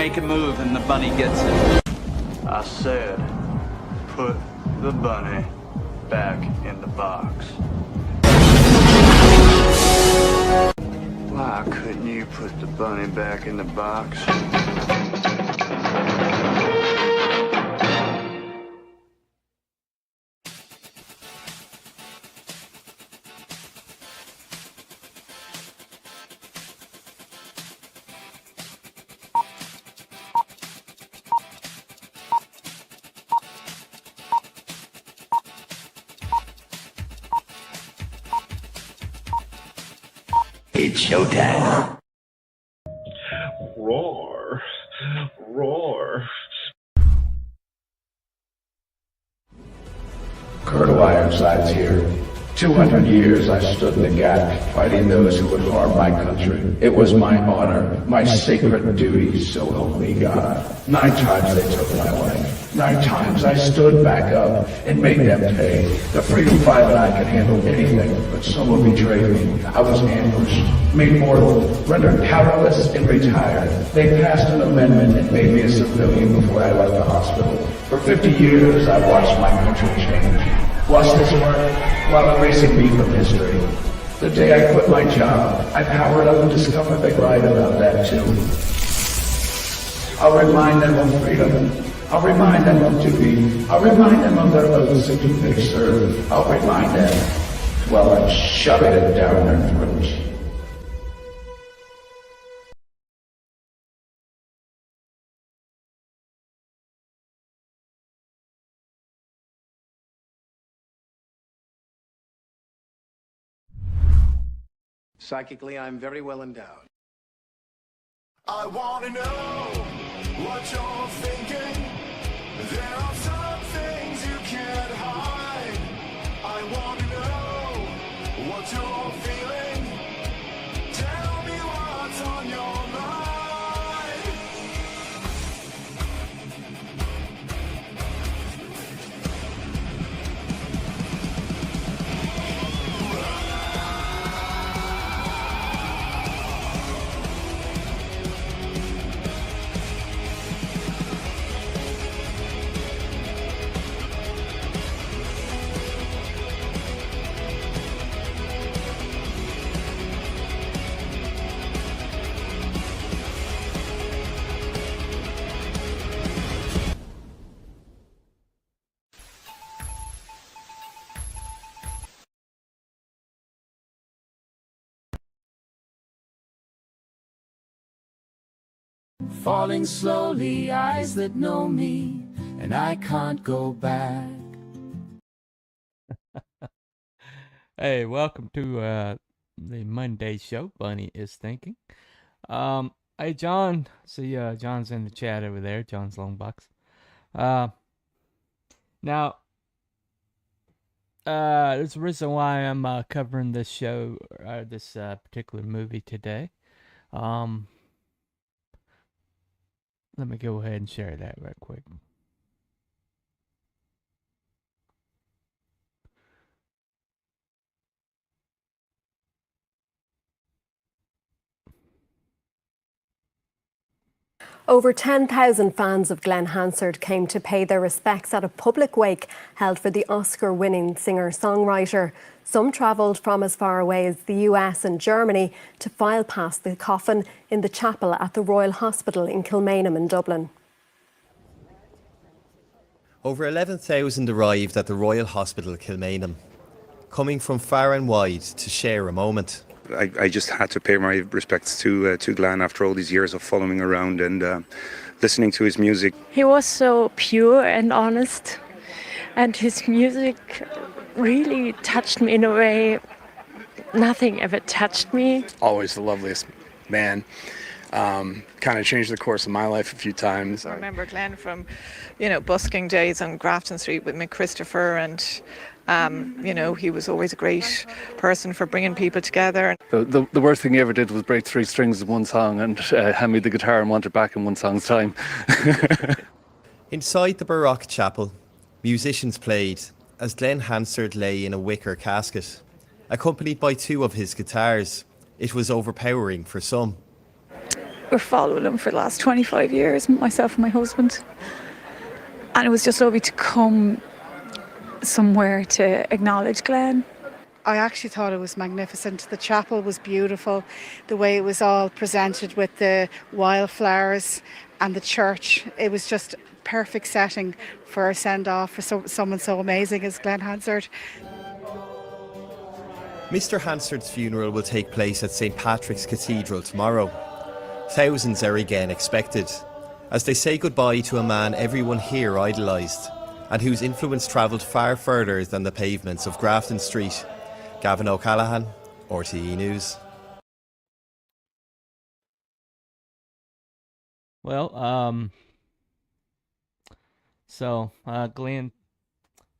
make a move and the bunny gets it. I said, put the bunny back in the box. Why couldn't you put the bunny back in the box? It's showtime. Roar. Roar. Colonel Ironside's here. 200 years I stood in the gap, fighting those who would harm my country. It was my honor, my sacred duty, so help me God. 9 times they took my life. 9 times I stood back up and made them pay. The freedom fighter and I could handle anything, but someone betrayed me. I was ambushed, made mortal, rendered powerless, and retired. They passed an amendment that made me a civilian before I left the hospital. For 50 years, I watched my country change. Watched this work while erasing me from history. The day I quit my job, I powered up and discovered they lied about that too. I'll remind them of freedom. I'll remind them of duty. I'll remind them of their oaths and who they serve. I'll remind them while I'm shoving it down their throats. Psychically, I'm very well endowed. I wanna know what you're thinking. There are some things you can't hide. I wanna know what you're feeling. Tell me what's on your mind. Falling slowly, eyes that know me, and I can't go back. Hey, welcome to the Monday show. Bunny is thinking. Hey, John. See, John's in the chat over there. John's Longbox. Now, there's a reason why I'm covering this show, this particular movie today. Let me go ahead and share that real quick. Over 10,000 fans of Glen Hansard came to pay their respects at a public wake held for the Oscar-winning singer-songwriter. Some travelled from as far away as the US and Germany to file past the coffin in the chapel at the Royal Hospital in Kilmainham in Dublin. Over 11,000 arrived at the Royal Hospital Kilmainham, coming from far and wide to share a moment. I just had to pay my respects to Glen after all these years of following around and listening to his music. He was so pure and honest, and his music really touched me in a way nothing ever touched me. Always the loveliest man. Kind of changed the course of my life a few times. I remember Glen from, busking days on Grafton Street with Mick Christopher, and he was always a great person for bringing people together. The worst thing he ever did was break 3 strings in one song and hand me the guitar and want it back in one song's time. Inside the Baroque chapel, musicians played as Glen Hansard lay in a wicker casket, accompanied by 2 of his guitars. It was overpowering for some. We're following him for the last 25 years, myself and my husband. And it was just lovely to come somewhere to acknowledge Glen. I actually thought it was magnificent. The chapel was beautiful, the way it was all presented with the wildflowers and the church. It was just perfect setting for a send-off for someone so amazing as Glen Hansard. Mr. Hansard's funeral will take place at St. Patrick's Cathedral tomorrow. Thousands are again expected, as they say goodbye to a man everyone here idolised, and whose influence travelled far further than the pavements of Grafton Street. Gavin O'Callaghan, RTE News. Well, so Glen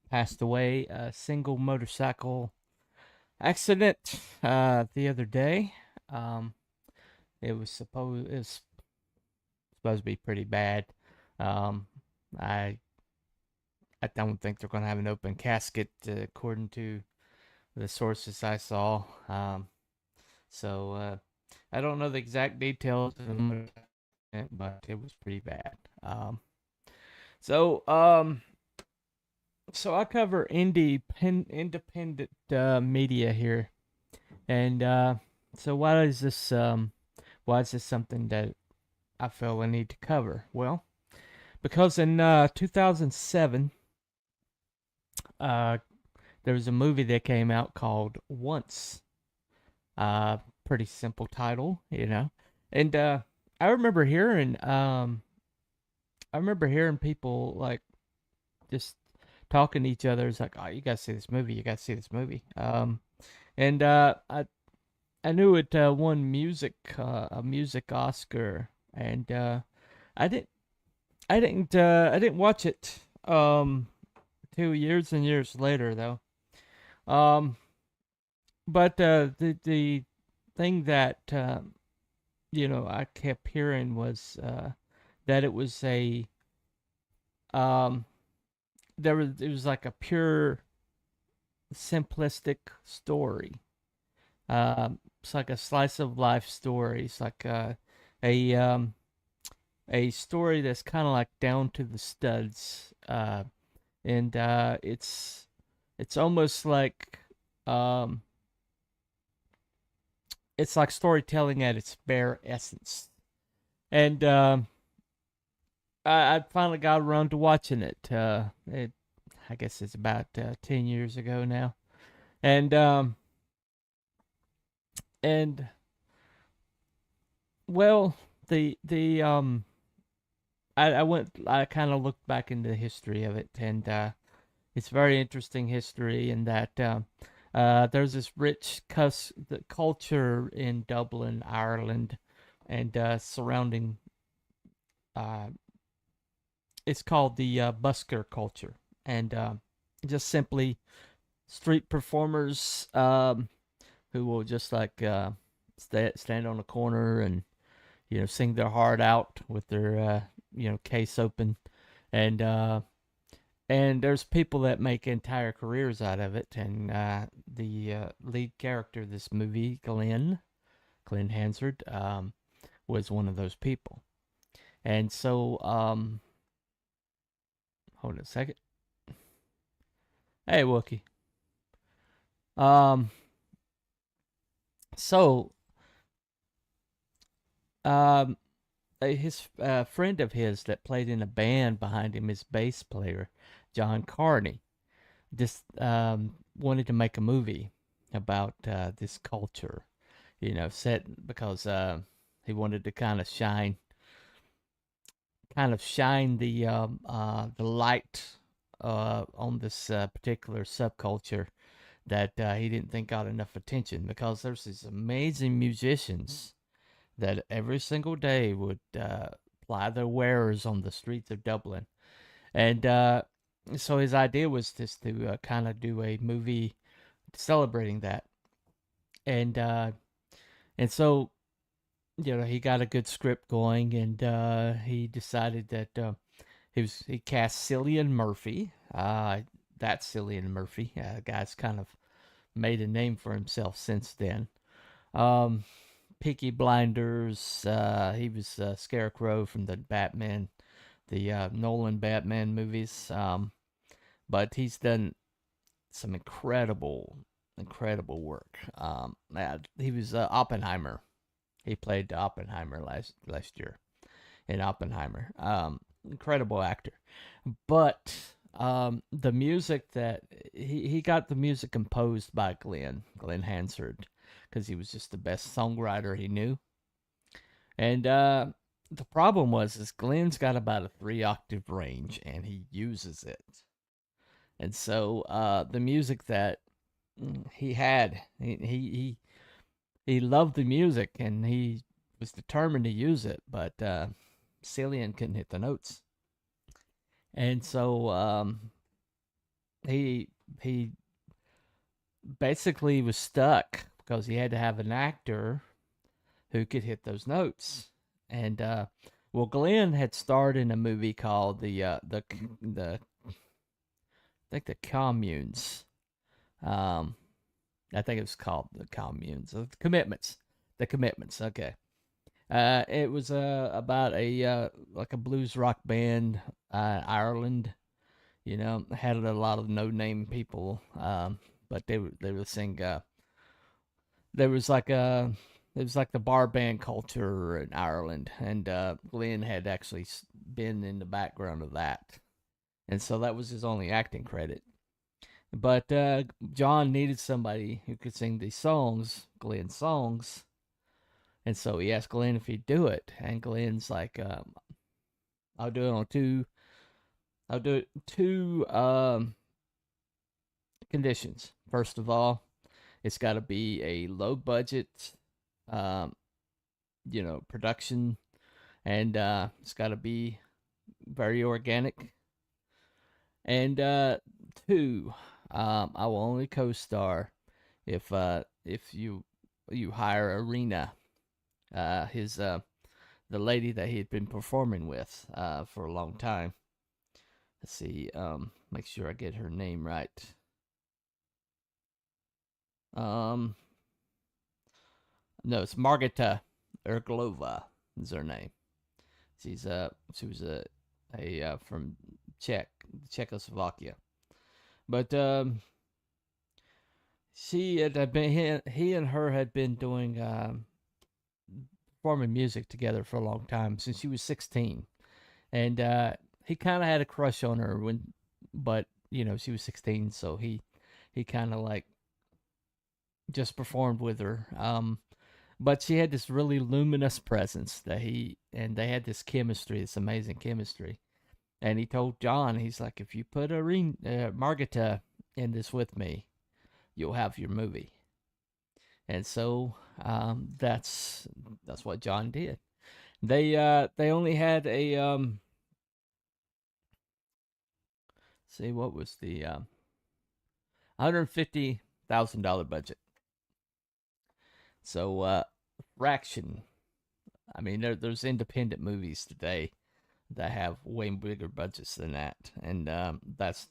passed away a single motorcycle accident the other day. It was supposed to be pretty bad. I don't think they're going to have an open casket according to the sources I saw. So I don't know the exact details, but it was pretty bad. So I cover independent media here, and so why is this something that I feel I need to cover? Well, because in 2007, there was a movie that came out called Once. Pretty simple title, you know. And I remember hearing people like just talking to each other. It's like, oh, you gotta see this movie. You gotta see this movie. And I knew it won a music Oscar, and I didn't watch it 2 years and years later though. But the thing that I kept hearing was that it was it was like a pure simplistic story. It's like a slice of life story. It's like a story that's kind of like down to the studs, and it's almost like it's like storytelling at its bare essence. And I finally got around to watching it. I guess it's about 10 years ago now, and well, I kind of looked back into the history of it, and it's very interesting history in that there's this rich culture in Dublin, Ireland, and surrounding. It's called the busker culture, and just simply street performers who will just like stand on a corner and sing their heart out with their case open, and there's people that make entire careers out of it, and the lead character of this movie, Glen Hansard, was one of those people. And so hold on a second. Hey, Wookie. His friend of his that played in a band behind him, his bass player, John Carney, just wanted to make a movie about this culture, set because he wanted to kind of shine the light on this particular subculture that he didn't think got enough attention, because there's these amazing musicians that every single day would ply their wares on the streets of Dublin. And so his idea was just to kind of do a movie celebrating that. And so, he got a good script going, and he decided that he cast Cillian Murphy. That's Cillian Murphy. The guy's kind of made a name for himself since then. Peaky Blinders. He was Scarecrow from the Batman, the Nolan Batman movies. But he's done some incredible work. He was Oppenheimer. He played Oppenheimer last year in Oppenheimer. Incredible actor. But the music that he got the music composed by Glen Hansard, because he was just the best songwriter he knew. And the problem is Glen's got about a 3-octave range, and he uses it. And so the music that he had, he loved the music, and he was determined to use it, but Cillian couldn't hit the notes. And so he basically was stuck because he had to have an actor who could hit those notes. And well, Glen had starred in a movie called the I think the Communes. I think it was called the Communes. The Commitments. The Commitments. Okay. It was about a like a blues rock band, Ireland. You know, had a lot of no-name people, but they would sing. There was like it was like the bar band culture in Ireland, and Glen had actually been in the background of that, and so that was his only acting credit. But John needed somebody who could sing these songs, Glen's songs. And so he asked Glen if he'd do it, and Glen's like, "I'll do it on two conditions. First of all, it's got to be a low budget, production, and it's got to be very organic. And 2, I will only co-star if you hire Arena." The lady that he had been performing with for a long time. Let's see, make sure I get her name right. No, it's Margita Erglova is her name. She was from Czechoslovakia. But he and her had been doing performing music together for a long time, since she was 16, and he kind of had a crush on her but she was 16, so he kind of like just performed with her. But she had this really luminous presence they had this chemistry, this amazing chemistry. And he told John, he's like, "If you put Margita in this with me, you'll have your movie." And so that's what John did. They only had a see, what was the $150,000 budget. So fraction. I mean, there's independent movies today that have way bigger budgets than that, and that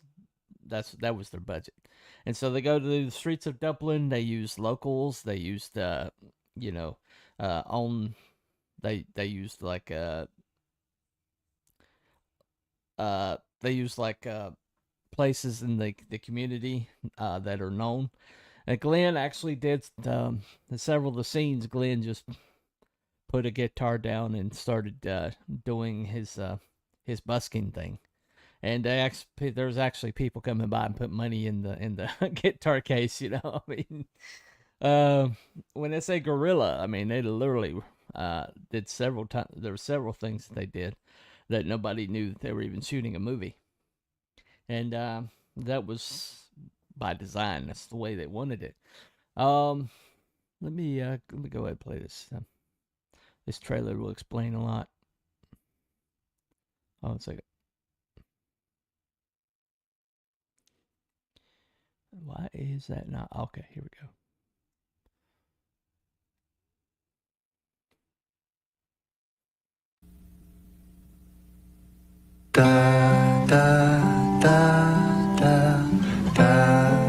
was their budget. And so they go to the streets of Dublin. They used locals. They used they used like places in the community that are known. And Glen actually did several of the scenes. Glen just put a guitar down and started doing his busking thing. And there's actually people coming by and put money in the guitar case. I mean, when they say guerrilla, I mean they literally did several times. There were several things that they did that nobody knew that they were even shooting a movie, and that was by design. That's the way they wanted it. Let me go ahead and play this. This trailer will explain a lot. Oh, it's like. Why is that not? Okay, here we go. Da da da da da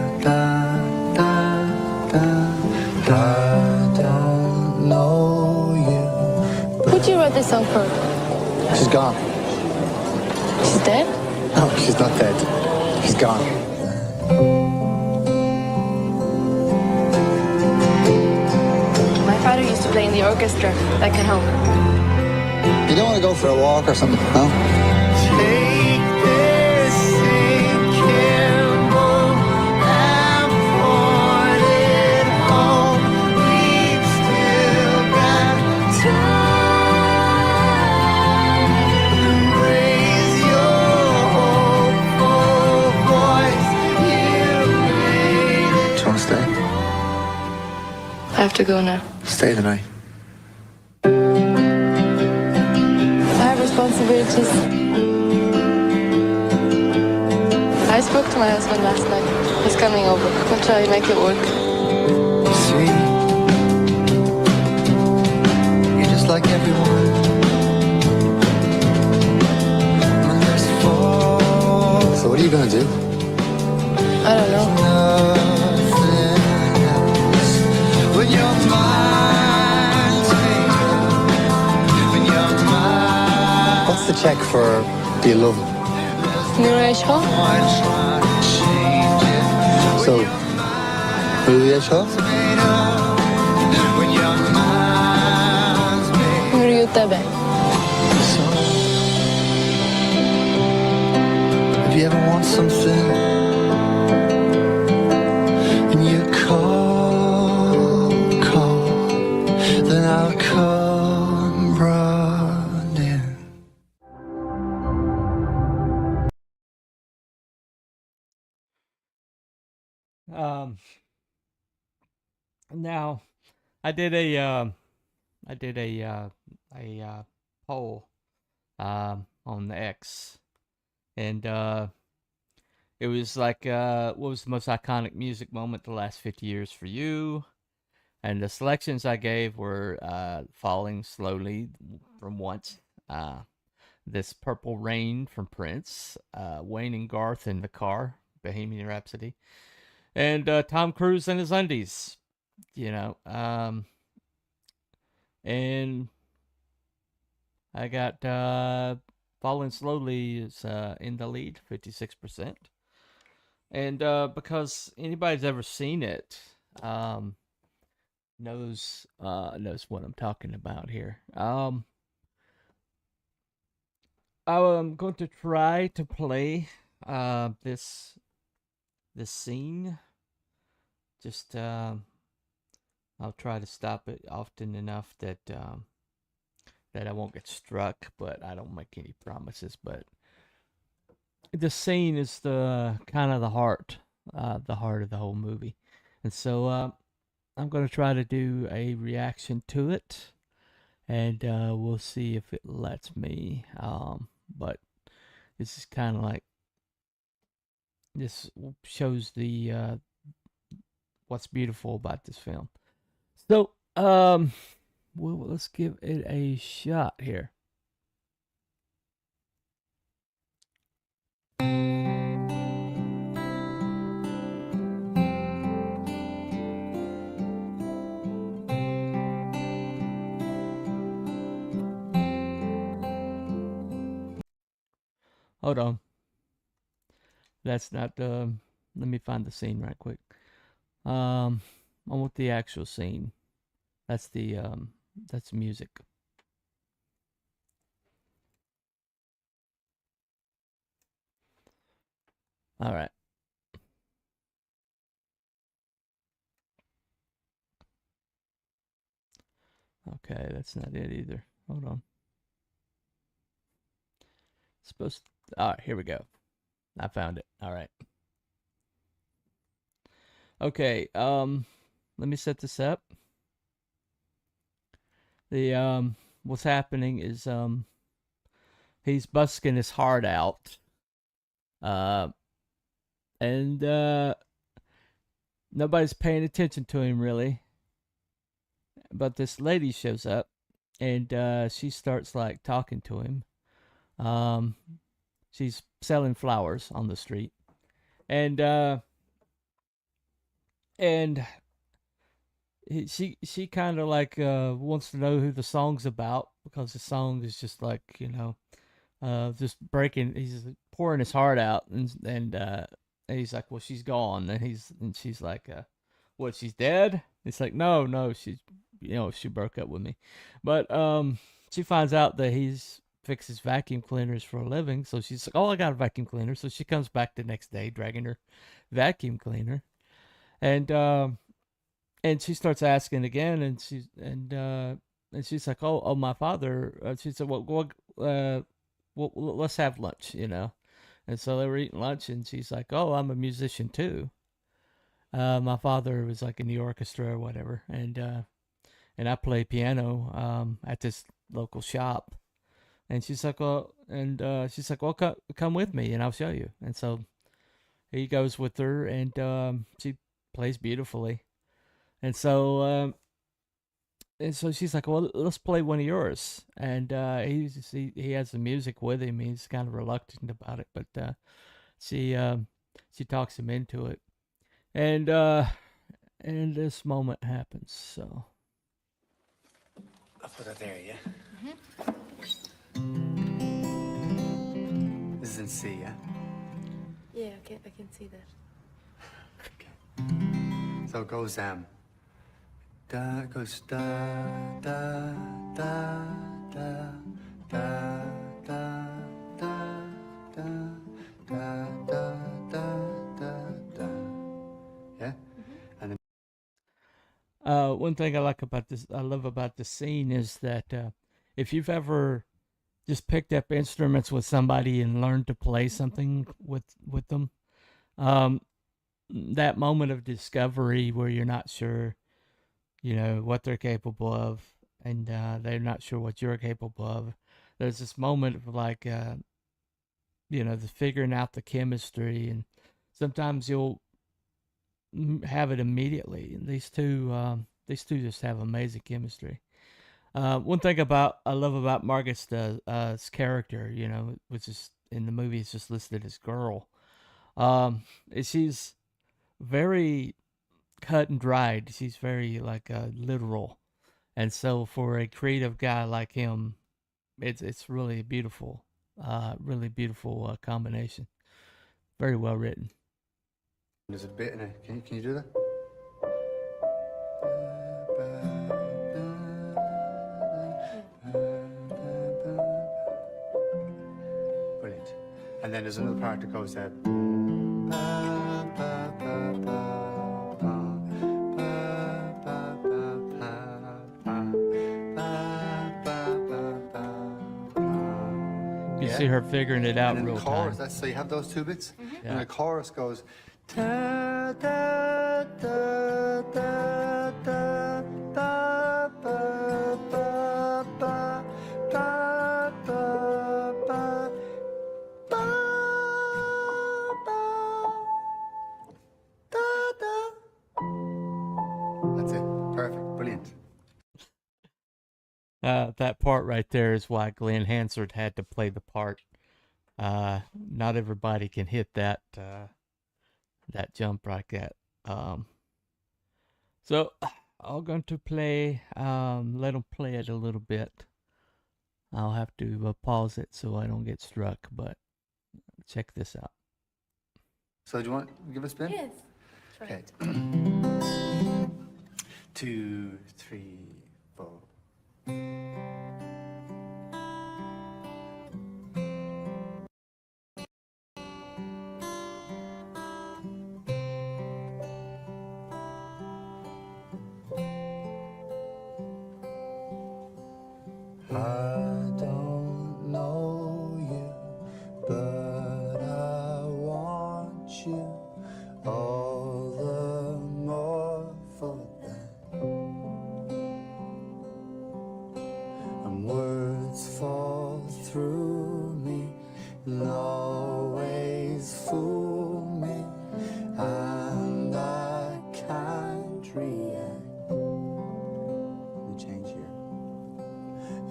da da da da. I don't know this song for her? She's gone. She's dead? No, she's not dead. She's gone. My father used to play in the orchestra back at home. You don't want to go for a walk or something, no? Take this St. Campbell and pour it home. We've still got time. Raise your hopeful voice. You made it. Do you want to stay? I have to go now. Stay the night. I have responsibilities. I spoke to my husband last night. He's coming over. We'll try and make it work. See, you're just like everyone. When there's fall. So what are you gonna do? I don't know. When your mind's made up, when your mind What's the check for Do You Love Him? Nireshha? So, will you show? when your mind's made Nuriyu Tebe. If you ever want something and you call, then I'll come running. Now, I did a poll on the X, and it was like, what was the most iconic music moment the last 50 years for you? And the selections I gave were Falling Slowly from Once, This Purple Rain from Prince, Wayne and Garth in the Car, Bohemian Rhapsody, and Tom Cruise and his undies, you know. And I got Falling Slowly is in the lead, 56%. And because anybody's ever seen it, knows what I'm talking about here. I'm going to try to play this scene. Just I'll try to stop it often enough that that I won't get struck, but I don't make any promises. But the scene is the kind of the heart of the whole movie, and so I'm going to try to do a reaction to it, and we'll see if it lets me. But this is kind of like, this shows the what's beautiful about this film. So, well, let's give it a shot here. Hold on. That's not let me find the scene right quick. I want the actual scene. That's the that's music. All right. Okay, that's not it either. Hold on. Supposed to, all right, here we go. I found it. All right. Okay, let me set this up. The what's happening is he's busking his heart out. And nobody's paying attention to him really. But this lady shows up, and she starts like talking to him. She's selling flowers on the street, and she kind of like wants to know who the song's about because the song is just like just breaking. He's pouring his heart out, and he's like, well, she's gone, and she's like, what? She's dead? It's like, no, she's she broke up with me, but she finds out that he's fixes vacuum cleaners for a living, so she's like, oh, I got a vacuum cleaner, so she comes back the next day dragging her vacuum cleaner, and she starts asking again, and she's like, oh, my father. She said, well, let's have lunch, And so they were eating lunch, and she's like, oh, I'm a musician too. My father was like in the orchestra or whatever, and I play piano at this local shop. And she's like, well, come with me, and I'll show you. And so he goes with her, and she plays beautifully. And so she's like, well, let's play one of yours. And he has the music with him. He's kind of reluctant about it, but she talks him into it. And this moment happens. So I'll put it there, yeah. This is in C, yeah. Yeah, I can see that. So it goes da, it goes da da da da da da da da da da da da. Yeah? And then one thing I love about this scene is that if you've ever just picked up instruments with somebody and learned to play something with them, that moment of discovery where you're not sure, what they're capable of, and they're not sure what you're capable of. There's this moment of like, the figuring out the chemistry, and sometimes you'll have it immediately. And these two just have amazing chemistry. One thing I love about Margaret's character, which is in the movie, it's just listed as girl, is she's very cut and dried. She's very like literal, and so for a creative guy like him, it's really beautiful, combination. Very well written. there's a bit in it. Can you do that? Brilliant. And then there's another part that goes that. You see her figuring it out and real the chorus, time. So you have those two bits, Yeah. and the chorus goes. Da, da, da, da, da, ba, ba, ba, ba, ba, ba, ba, ba, da, da. That's it. Perfect. Brilliant. That part right there is why Glen Hansard had to play the part. Not everybody can hit that jump like that. So I'm going to play, let them play it a little bit. I'll have to pause it so I don't get struck, but check this out. So do you want to give a spin? Yes. Okay. 2, 3, 4. I don't know you, but I want you all the more for that. And words fall through me and always fool me, and I can't react. Let me change here.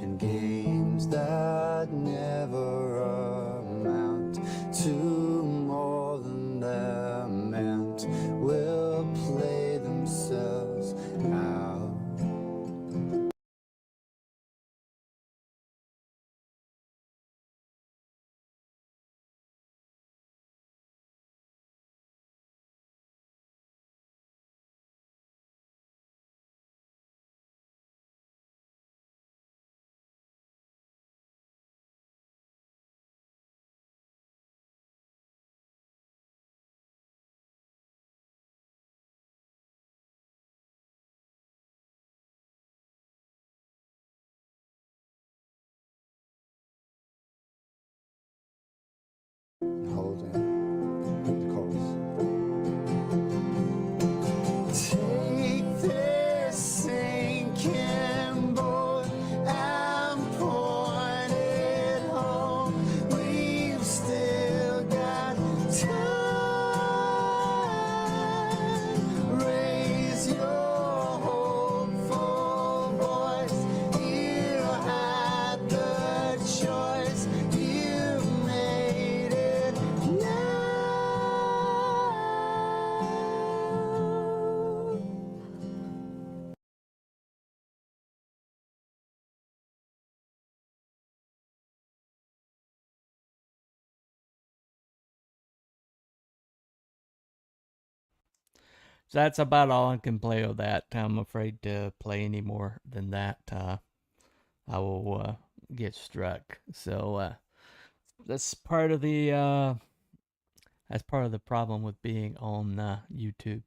In games that never amount to more than they're meant will play themselves out. So that's about all I can play of that. I'm afraid to play any more than that. I will get struck. So that's part of the problem with being on YouTube.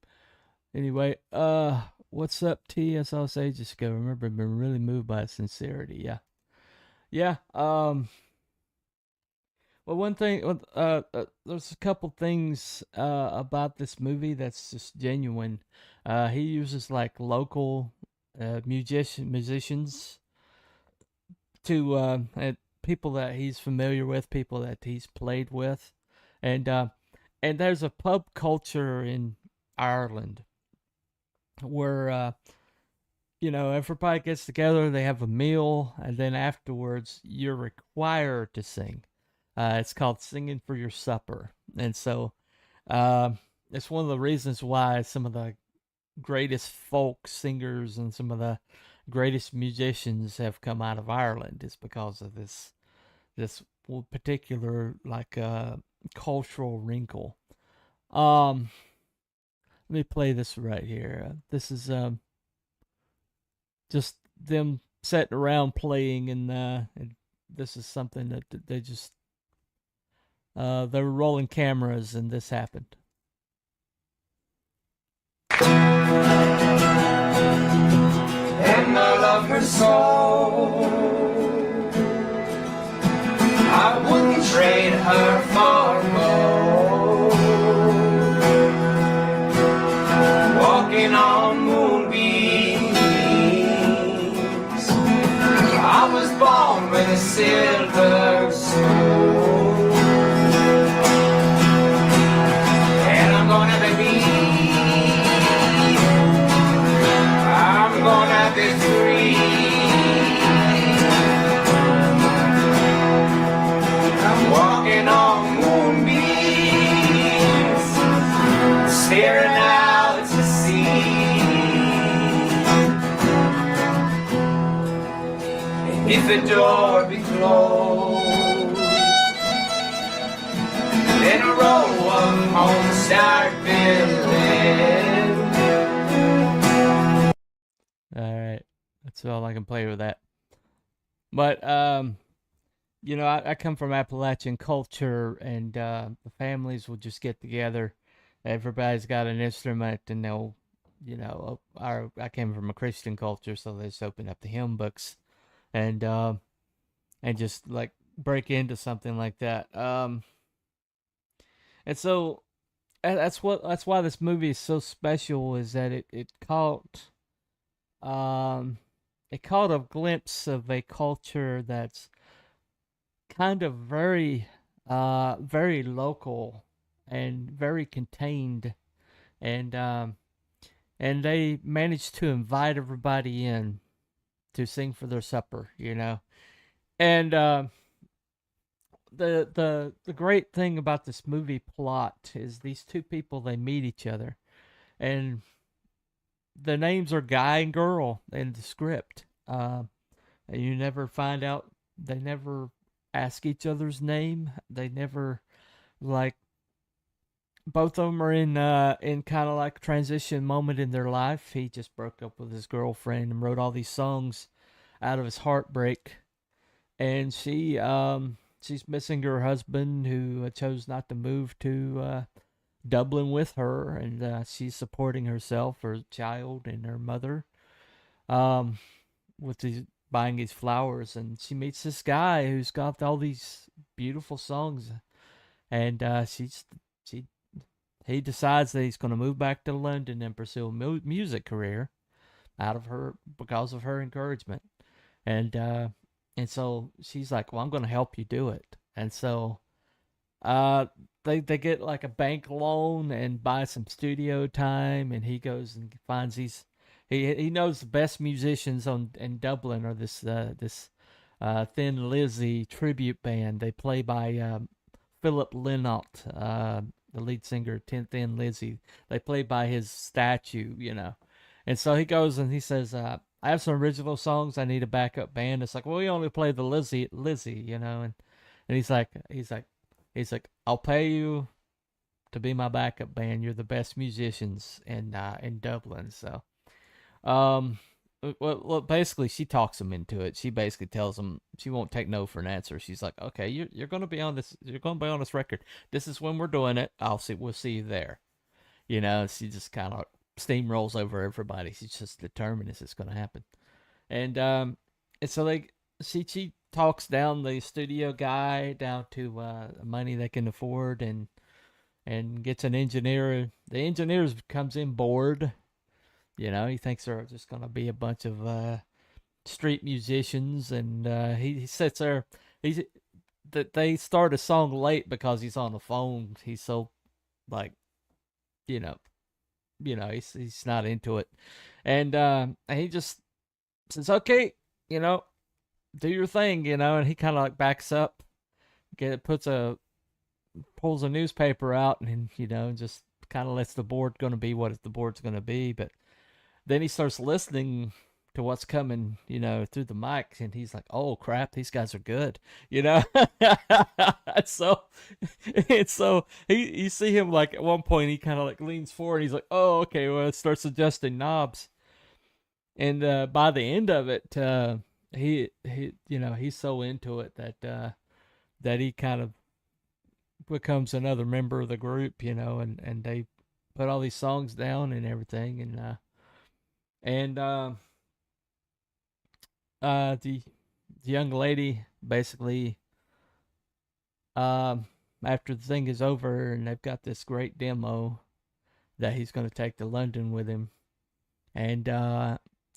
Anyway, what's up, T? As I'll say, just go. Remember, been really moved by sincerity. Yeah, yeah. Well, one thing, there's a couple things about this movie that's just genuine. He uses like local musicians to people that he's familiar with, people that he's played with, and there's a pub culture in Ireland where everybody gets together, they have a meal, and then afterwards you're required to sing. It's called Singing for Your Supper. And so it's one of the reasons why some of the greatest folk singers and some of the greatest musicians have come out of Ireland. Is because of this particular cultural wrinkle. Let me play this right here. This is just them sitting around playing, and this is something that they just they were rolling cameras, and this happened. And I love her so, I wouldn't trade her for gold. Walking on moonbeams, I was born with a silver soul. And I'm gonna be free. I'm walking on moonbeams, staring out to sea. And if the door be closed, then a row of homes start building. Alright, that's all I can play with that. But, I come from Appalachian culture, and the families will just get together. Everybody's got an instrument, and they'll, I came from a Christian culture, so they just open up the hymn books and just like break into something like that. And so that's why this movie is so special, is that it caught a glimpse of a culture that's kind of very very local and very contained, and they managed to invite everybody in to sing for their supper, and the great thing about this movie plot is these two people, they meet each other, and the names are guy and girl in the script. And you never find out. They never ask each other's name. They never, both of them are in kind of like a transition moment in their life. He just broke up with his girlfriend and wrote all these songs out of his heartbreak. And she's missing her husband, who chose not to move to Dublin with her, and she's supporting herself, her child, and her mother, with buying these flowers. And she meets this guy who's got all these beautiful songs, and he decides that he's going to move back to London and pursue a music career because of her encouragement, and so she's like, well, I'm going to help you do it. And so they get like a bank loan and buy some studio time, and he goes and finds he knows the best musicians in Dublin are this Thin Lizzy tribute band. They play by Philip Lynott, the lead singer, Thin Lizzy. They play by his statue, And so he goes and he says, I have some original songs. I need a backup band. It's like, well, we only play the Lizzy, and he's like, I'll pay you to be my backup band. You're the best musicians in Dublin. So, well, basically, she talks him into it. She basically tells him she won't take no for an answer. She's like, okay, you're gonna be on this. You're gonna be on this record. This is when we're doing it. We'll see you there. You know, she just kind of steamrolls over everybody. She's just determined this is gonna happen. And so she talks down the studio guy down to money they can afford, and gets an engineer. The engineer comes in bored. You know, he thinks they're just gonna be a bunch of street musicians, and he sits there. They start a song late because he's on the phone. He's so like, you know, he's not into it, and he just says, okay, you know, do your thing, you know, and he kind of like backs up, pulls a newspaper out, and you know, just kind of lets the board gonna be what the board's gonna be. But then he starts listening to what's coming, you know, through the mic, and he's like, oh crap, these guys are good, you know. so you see him like at one point he kind of like leans forward, and he's like, oh okay, well, it starts adjusting knobs, and by the end of it, he you know, he's so into it that he kind of becomes another member of the group, you know, and they put all these songs down and everything, and the young lady basically, after the thing is over and they've got this great demo that he's going to take to London with him, and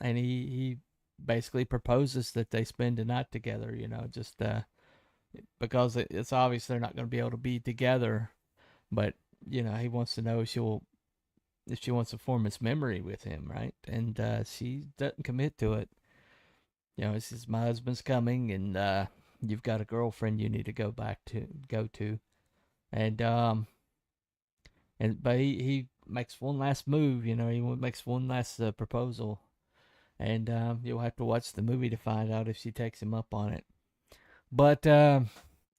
he basically proposes that they spend the night together, you know, just because it's obvious they're not going to be able to be together, but you know, he wants to know if she wants to form this memory with him, right? And she doesn't commit to it. You know, he says, my husband's coming, and you've got a girlfriend you need to go to. And but he makes one last move, you know, he makes one last proposal. And you'll have to watch the movie to find out if she takes him up on it. But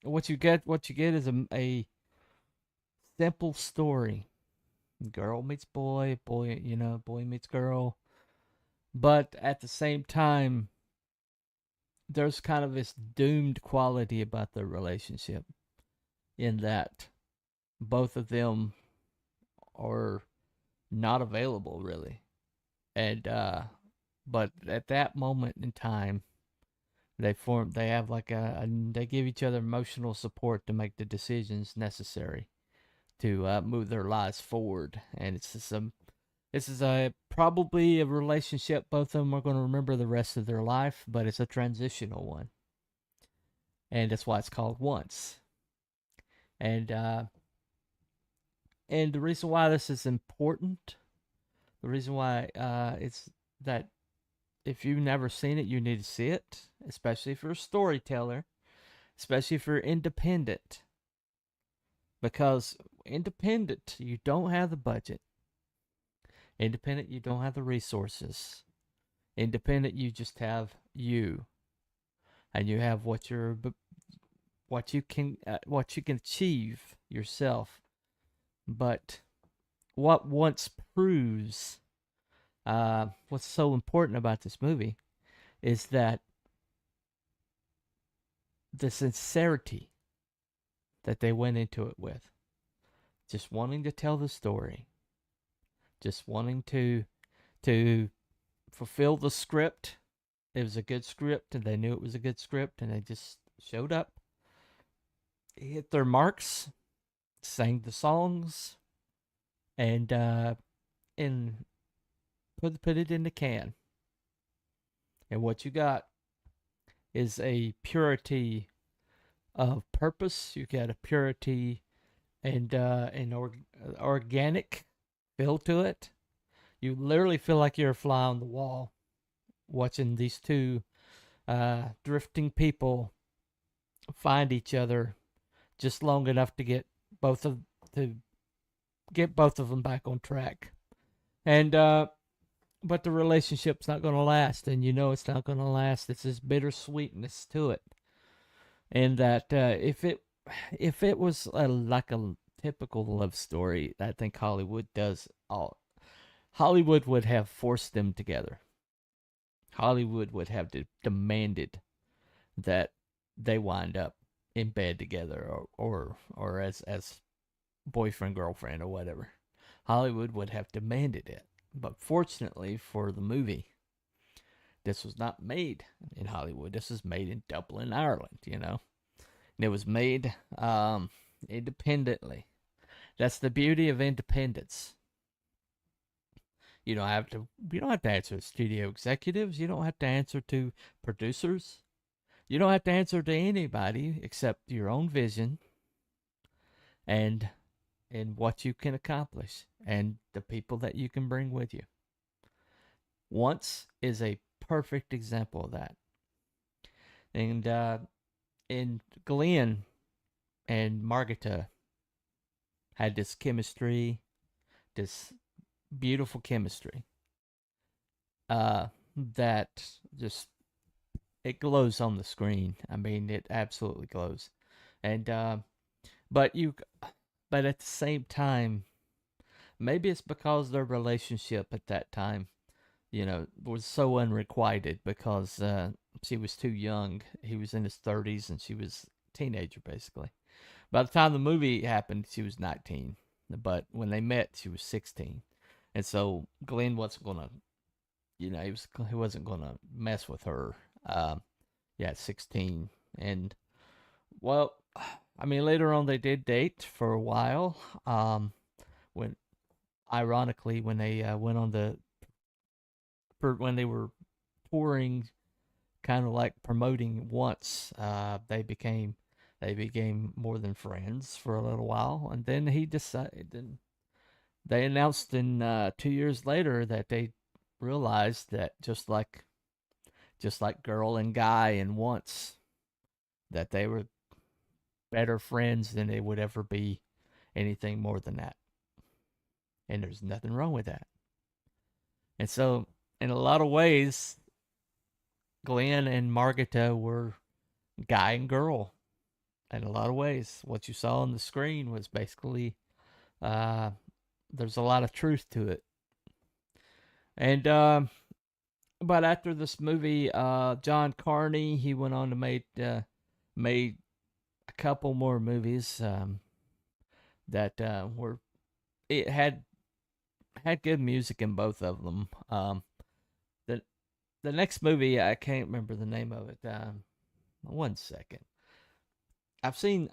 what you get is a simple story. Girl meets boy, you know, boy meets girl. But at the same time, there's kind of this doomed quality about their relationship, in that both of them are not available really. And but at that moment in time, they give each other emotional support to make the decisions necessary to move their lives forward. And this is probably a relationship both of them are going to remember the rest of their life, but it's a transitional one, and that's why it's called Once. And the reason why this is important, the reason why it's that if you've never seen it, you need to see it, especially if you're a storyteller, especially if you're independent. Because independent, you don't have the budget. Independent, you don't have the resources. Independent, you just have you, and you have what you can achieve yourself. But what Once proves, what's so important about this movie, is that the sincerity that they went into it with, just wanting to tell the story, just wanting to fulfill the script. It was a good script, and they knew it was a good script, and they just showed up, hit their marks, sang the songs, and put it in the can. And what you got is a purity of purpose. You got a purity and an organic feel to it. You literally feel like you're a fly on the wall watching these two drifting people find each other just long enough to get both of them back on track. And but the relationship's not going to last, and you know it's not going to last. It's this bittersweetness to it, and that if it was like a typical love story I think Hollywood does all. Hollywood would have forced them together. Hollywood would have demanded that they wind up in bed together, or as boyfriend, girlfriend, or whatever. Hollywood would have demanded it. But fortunately for the movie, this was not made in Hollywood. This was made in Dublin, Ireland, And it was made independently. That's the beauty of independence. You don't have to answer to studio executives. You don't have to answer to producers. You don't have to answer to anybody except your own vision and what you can accomplish and the people that you can bring with you. Once is a perfect example of that. And Glenn and Margita had this chemistry, this beautiful chemistry that just, it glows on the screen. I mean, it absolutely glows. And but at the same time, maybe it's because their relationship at that time, was so unrequited because she was too young. He was in his 30s and she was a teenager, basically. By the time the movie happened, she was 19. But when they met, she was 16. And so Glenn wasn't going to, he wasn't going to mess with her. At 16. And, well, I mean, later on they did date for a while. When they went on when they were touring, kind of like promoting once, they became more than friends for a little while. And then they announced in 2 years later that they realized that just like Girl and Guy and Once, that they were better friends than they would ever be anything more than that. And there's nothing wrong with that. And so, in a lot of ways, Glenn and Margita were guy and girl. In a lot of ways, what you saw on the screen was basically, there's a lot of truth to it. And, but after this movie, John Carney, he went on to made a couple more movies that it had good music in both of them. The next movie, I can't remember the name of it. 1 second. I've seen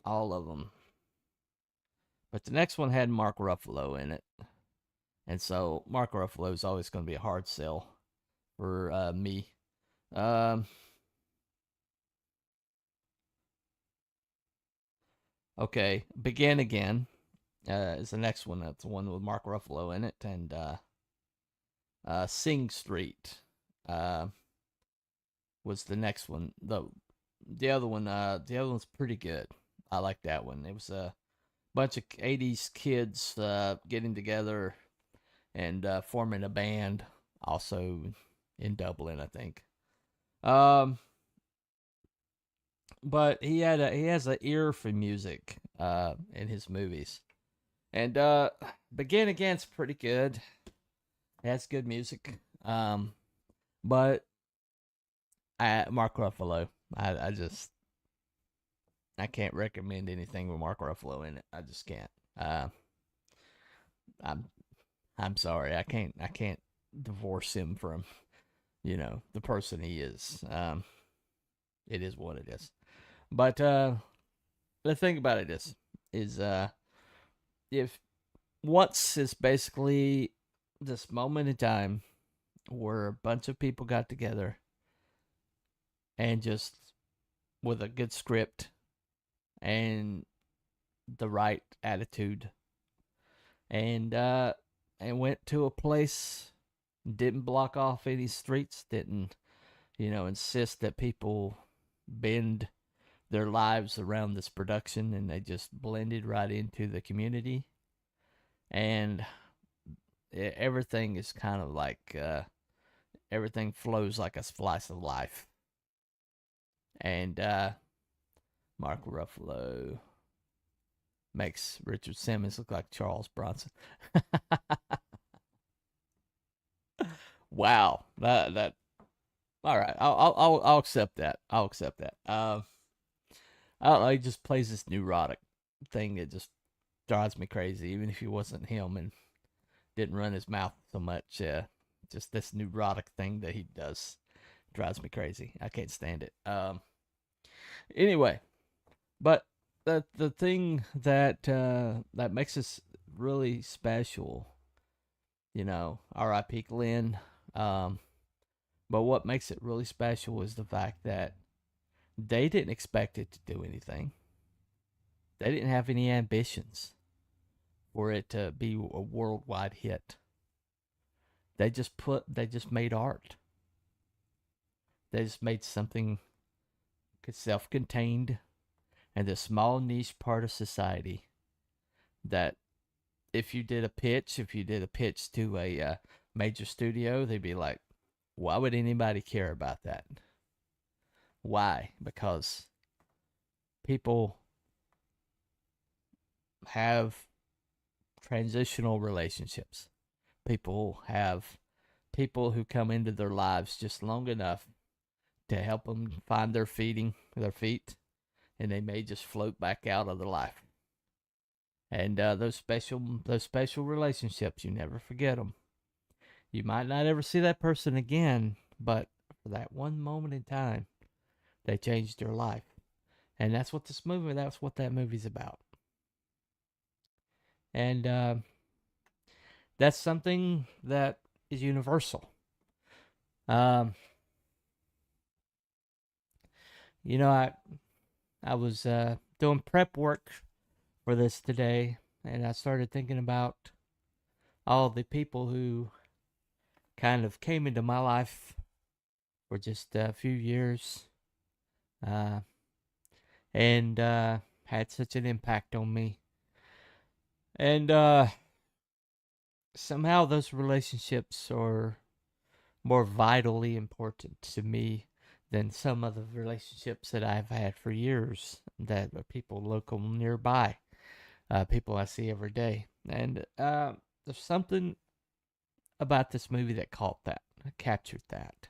all of them, but the next one had Mark Ruffalo in it, and so Mark Ruffalo is always going to be a hard sell for me. Okay, Begin Again is the next one. That's the one with Mark Ruffalo in it, and Sing Street was the next one. The other one's pretty good. I like that one. It was a bunch of 80s kids getting together and forming a band, also in Dublin, I think. But he has an ear for music in his movies. And Begin Again's pretty good. It has good music. But Mark Ruffalo, I can't recommend anything with Mark Ruffalo in it. I just can't. I'm sorry. I can't divorce him from, the person he is. It is what it is. But the thing about it is if Once is basically this moment in time where a bunch of people got together and just with a good script and the right attitude and went to a place, didn't block off any streets, didn't insist that people bend their lives around this production, and they just blended right into the community. And everything is kind of like everything flows like a slice of life. And Mark Ruffalo, makes Richard Simmons look like Charles Bronson. Wow, that. All right, I'll accept that. I'll accept that. I don't know. He just plays this neurotic thing that just drives me crazy. Even if he wasn't him and didn't run his mouth so much, just this neurotic thing that he does drives me crazy. I can't stand it. Anyway, but the thing that that makes us really special, you know, R.I.P. Glenn. But what makes it really special is the fact that they didn't expect it to do anything. They didn't have any ambitions for it to be a worldwide hit. They just made art. They just made something self-contained and a small niche part of society that if you did a pitch to a major studio, they'd be like, why would anybody care about that? Why? Because people have transitional relationships. People have people who come into their lives just long enough to help them find their feet, and they may just float back out of their life. And those special relationships, you never forget them. You might not ever see that person again, but for that one moment in time, they changed your life. And that's what that movie's about. And that's something that is universal. You know, I was doing prep work for this today, and I started thinking about all the people who kind of came into my life for just a few years, and had such an impact on me. And somehow those relationships are more vitally important to me than some of the relationships that I've had for years that are people local nearby, people I see every day. And there's something about this movie that captured that.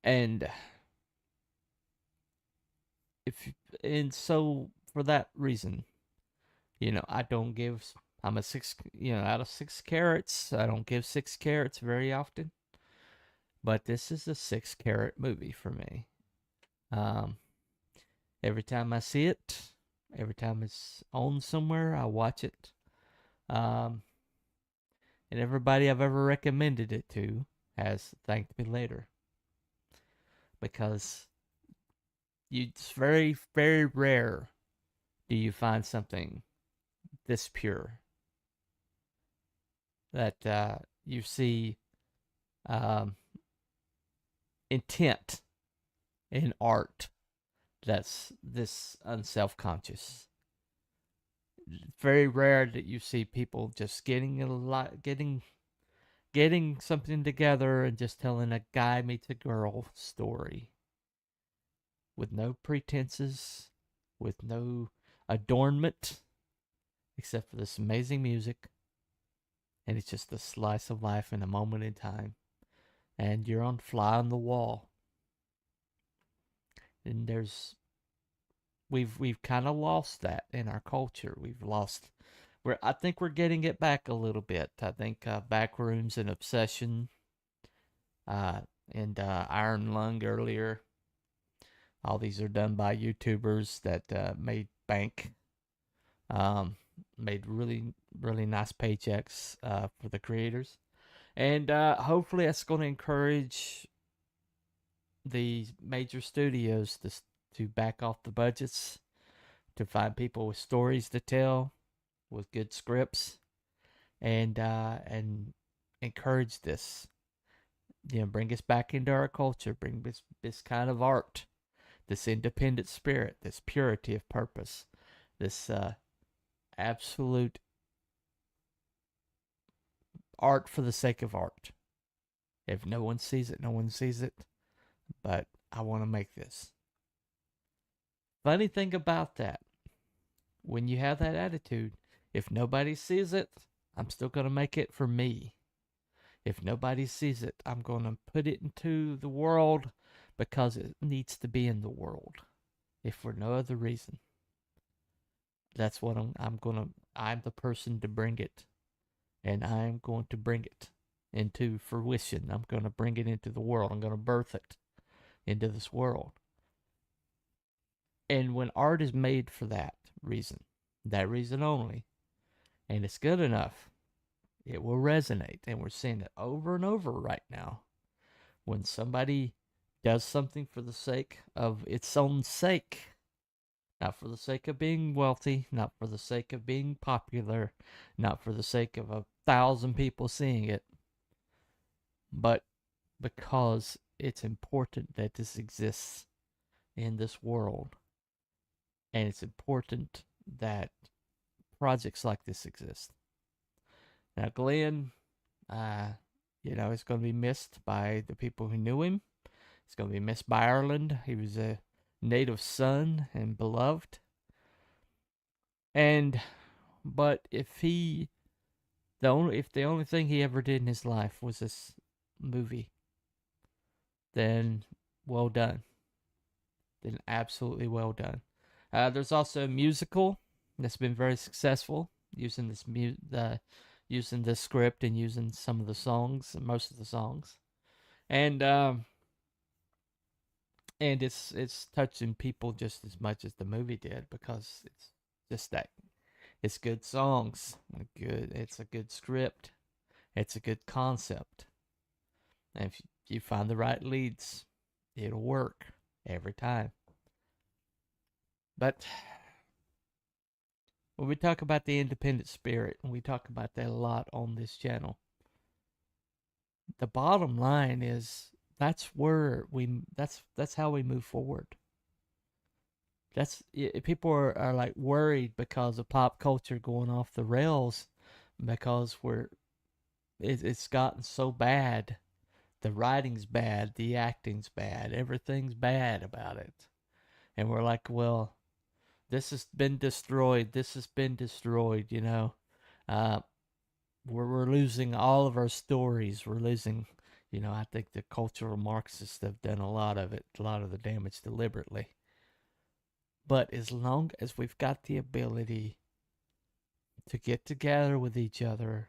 And so for that reason, you know, I'm a 6, out of 6 carats. I don't give 6 carats very often. But this is a 6 carat movie for me. Every time I see it, every time it's on somewhere, I watch it. And everybody I've ever recommended it to has thanked me later. Because it's very, very rare do you find something this pure. That you see intent in art that's this unselfconscious. Very rare that you see people just getting something together and just telling a guy meets a girl story with no pretenses, with no adornment, except for this amazing music. And it's just a slice of life in a moment in time. And you're on fly on the wall. And we've kind of lost that in our culture. I think we're getting it back a little bit. I think Backrooms and Obsession, and Iron Lung earlier. All these are done by YouTubers that made bank, made really, really nice paychecks for the creators. And hopefully that's going to encourage the major studios to back off the budgets, to find people with stories to tell, with good scripts, and encourage this. Bring us back into our culture, bring this kind of art, this independent spirit, this purity of purpose, this absolute art for the sake of art. If no one sees it, no one sees it. But I want to make this. Funny thing about that, when you have that attitude, if nobody sees it, I'm still going to make it for me. If nobody sees it, I'm going to put it into the world because it needs to be in the world, if for no other reason. That's what I'm the person to bring it, and I'm going to bring it into fruition. I'm going to bring it into the world. I'm going to birth it into this world. And when art is made for that reason only, and it's good enough, it will resonate. And we're seeing it over and over right now. When somebody does something for the sake of its own sake, not for the sake of being wealthy, not for the sake of being popular, not for the sake of 1,000 people seeing it, but because it's important that this exists in this world. And it's important that projects like this exist. Now, Glenn, is going to be missed by the people who knew him. He's going to be missed by Ireland. He was a native son and beloved. But if the only thing he ever did in his life was this movie, then well done. Then absolutely well done. There's also a musical that's been very successful using this script and using some of the songs, most of the songs, and it's touching people just as much as the movie did, because it's just that it's good songs, it's a good script, it's a good concept, and if you find the right leads, it'll work every time. But when we talk about the independent spirit, and we talk about that a lot on this channel, the bottom line is that's how we move forward. People are like worried because of pop culture going off the rails, because it's gotten so bad. The writing's bad, the acting's bad, everything's bad about it. And we're like, well, this has been destroyed. We're losing all of our stories. We're losing, I think the cultural Marxists have done a lot of the damage deliberately. But as long as we've got the ability to get together with each other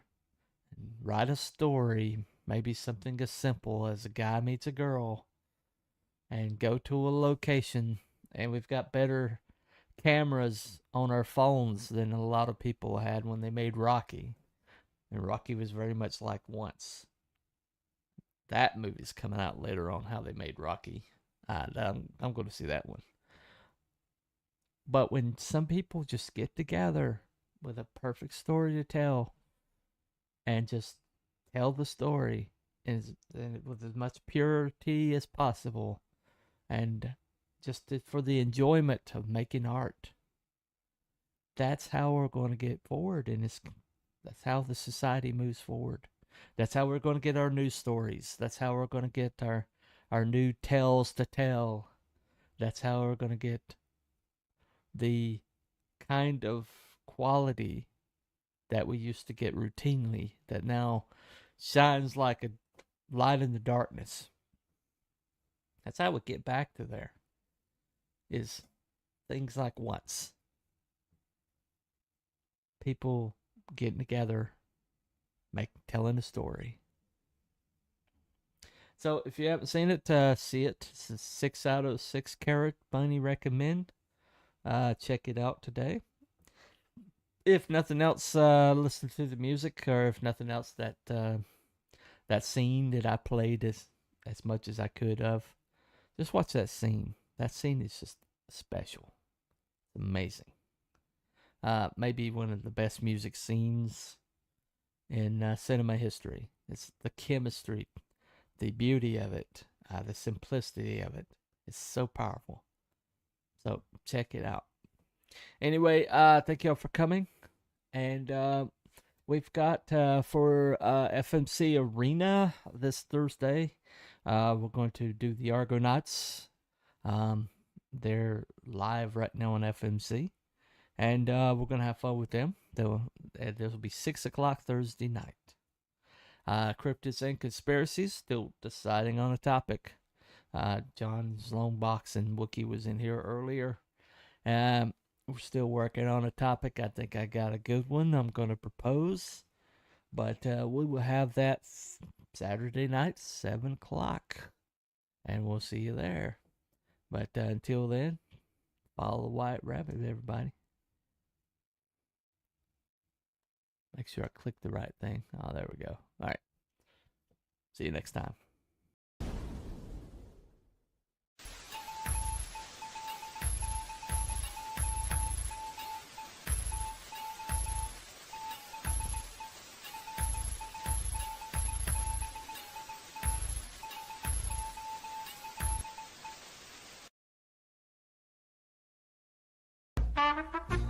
and write a story, maybe something as simple as a guy meets a girl, and go to a location, and we've got better cameras on our phones than a lot of people had when they made Rocky. And Rocky was very much like Once. That movie's coming out later on, how they made Rocky. I'm going to see that one. But when some people just get together with a perfect story to tell, and just tell the story and with as much purity as possible, and just for the enjoyment of making art, that's how we're going to get forward, and that's how the society moves forward. That's how we're going to get our news stories. That's how we're going to get our new tales to tell. That's how we're going to get the kind of quality that we used to get routinely, that now shines like a light in the darkness. That's how we get back to there, is things like Once. People getting together, telling a story. So if you haven't seen it, see it. It's a 6 out of 6 carat bunny recommend. Check it out today. If nothing else, listen to the music, or if nothing else, that scene that I played as much as I could of. Just watch that scene. That scene is just special. It's amazing. Maybe one of the best music scenes in cinema history. It's the chemistry, the beauty of it, the simplicity of it. It's so powerful. So check it out. Anyway, thank y'all for coming. And we've got for FMC Arena this Thursday, we're going to do the Argonauts. They're live right now on FMC. And we're going to have fun with them. This will be 6 o'clock Thursday night. Cryptids and conspiracies, still deciding on a topic. John's Lone Box and Wookie was in here earlier. We're still working on a topic. I think I got a good one I'm going to propose. But we will have that Saturday night, 7 o'clock. And we'll see you there. But until then, follow the White Rabbit, everybody. Make sure I click the right thing. Oh, there we go. All right. See you next time. Thank you.